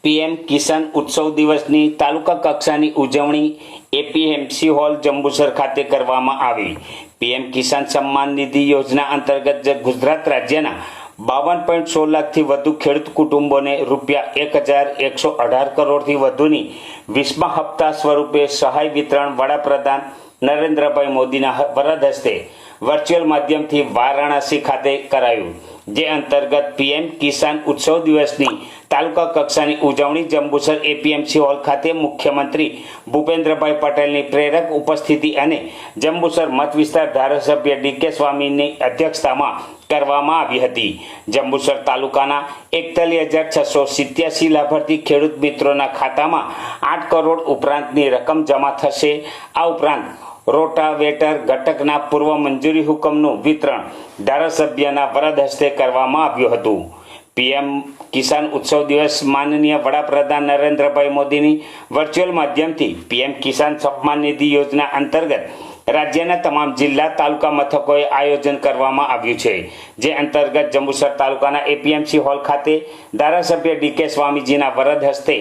PM કિસાન ઉત્સવ દિવસની તાલુકા કક્ષાની ઉજવણી એપીએમસી હોલ જંબુસર ખાતે કરવામાં આવી। પીએમ કિસાન સન્માન નિધિ યોજના અંતર્ગત ગુજરાત રાજ્યના 52.16 લાખથી વધુ ખેડૂત કુટુંબોને ₹1,118 કરોડથી વધુની 20મા હપ્તા સ્વરૂપે સહાય વિતરણ વડાપ્રધાન નરેન્દ્રભાઈ મોદીના વરદ હસ્તે વર્ચ્યુઅલ માધ્યમથી વારાણસી ખાતે કરાયું। જે અંતર્ગત પીએમ કિસાન ઉત્સવ દિવસની તાલુકા કક્ષાની ઉજવણી જંબુસર એપીએમસી હોલ ખાતે મુખ્યમંત્રી ભૂપેન્દ્રભાઈ પટેલની પ્રેરક ઉપસ્થિતિ અને જંબુસર મત વિસ્તાર ધારાસભ્ય ડીકે સ્વામીની અધ્યક્ષતામાં કરવામાં આવી હતી। જંબુસર તાલુકાના 41,687 લાભાર્થી ખેડૂત મિત્રોના ખાતામાં 8 કરોડ ઉપરાંતની રકમ જમા થશે। આ ઉપરાંત રોટાવેટર ઘટકના પૂર્વ મંજૂરી હુકમનું વિતરણ ધારાસભ્યના વરદ હસ્તે કરવામાં આવ્યું હતું। પીએમ કિસાન ઉત્સવ દિવસ માનનીય વડાપ્રધાન નરેન્દ્રભાઈ મોદીની વર્ચ્યુઅલ માધ્યમથી પીએમ કિસાન સન્માન નિધિ યોજના અંતર્ગત રાજ્યના તમામ જિલ્લા તાલુકા મથકોએ આયોજન કરવામાં આવ્યું છે। જે અંતર્ગત જંબુસર તાલુકાના એપીએમસી હોલ ખાતે ધારાસભ્ય ડીકે સ્વામીજીના વરદ હસ્તે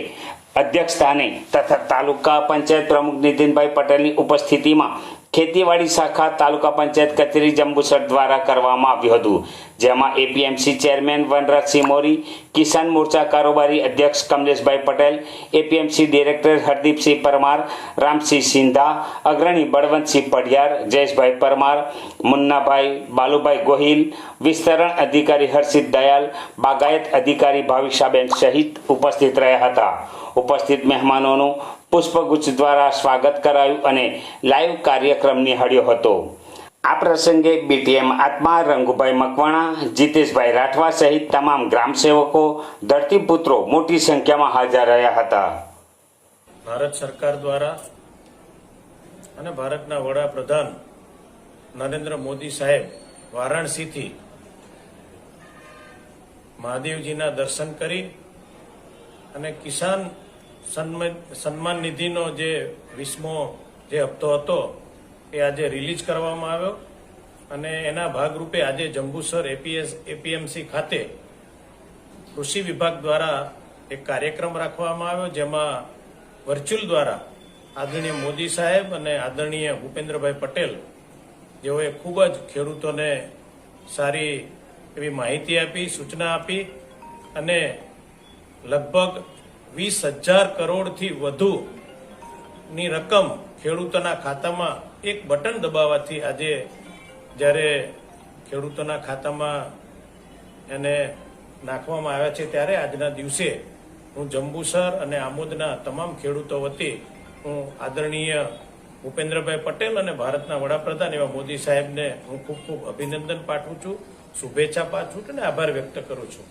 અધ્યક્ષસ્થાને તથા તાલુકા પંચાયત પ્રમુખ નીતિનભાઈ પટેલની ઉપસ્થિતિમાં ખેતીવાડી શાખા તાલુકા પંચાયત કચેરી જંબુસર દ્વારા કરવામાં આવ્યું હતું। જેમાં એપીએમસી ચેરમેન વનરાજસિંહ મોરી, કિસાન મોરચા કારોબારી અધ્યક્ષ કમલેશભાઈ પટેલ, એપીએમસી ડિરેક્ટર હરદીપસિંહ પરમાર, રામસિંહ સિંધા, અગ્રણી બળવંતસિંહ પઢિયાર, જયેશભાઈ પરમાર, મુન્નાભાઈ, બાલુભાઈ ગોહિલ, વિસ્તરણ અધિકારી હર્ષિત દયાલ, બાગાયત અધિકારી ભાવિશાબેન સહિત ઉપસ્થિત રહ્યા હતા। ઉપસ્થિત મહેમાનોનું પુષ્પગુચ્છ દ્વારા સ્વાગત કરાયું અને લાઈવ કાર્યક્રમ નિહાળ્યો હતો। આ પ્રસંગે બીટીએમ આત્મા, રંગુભાઈ મકવાણા, જીતેશભાઈ રાઠવા સહિત તમામ ગ્રામસેવકો, ધરતીપુત્રો મોટી સંખ્યામાં હાજર રહ્યા હતા। ભારત સરકાર દ્વારા અને ભારતના વડાપ્રધાન નરેન્દ્ર મોદી સાહેબ વારાણસીથી મહાદેવજીના દર્શન કરી અને કિસાન સન્માન નિધિનો જે 20મો જે હપ્તો હતો એ આજે રિલીઝ કરવામાં આવ્યો અને એના ભાગરૂપે આજે જંબુસર એપીએમસી ખાતે કૃષિ વિભાગ દ્વારા એક કાર્યક્રમ રાખવામાં આવ્યો, જેમાં વર્ચ્યુઅલ દ્વારા આદરણીય મોદી સાહેબ અને આદરણીય ભૂપેન્દ્રભાઈ પટેલ જેઓએ ખૂબ જ ખેડૂતોને સારી એવી માહિતી આપી, સૂચના આપી અને લગભગ 20,000 કરોડથી વધુની રકમ ખેડૂતોના ખાતામાં એક બટન દબાવવાથી આજે જ્યારે ખેડૂતોના ખાતામાં એને નાખવામાં આવ્યા છે ત્યારે આજના દિવસે હું જંબુસર અને આમોદના તમામ ખેડૂતો વતી હું આદરણીય ભૂપેન્દ્રભાઈ પટેલ અને ભારતના વડાપ્રધાન એવા મોદી સાહેબને હું ખૂબ ખૂબ અભિનંદન પાઠવું છું, શુભેચ્છા પાઠવું છું અને આભાર વ્યક્ત કરું છું।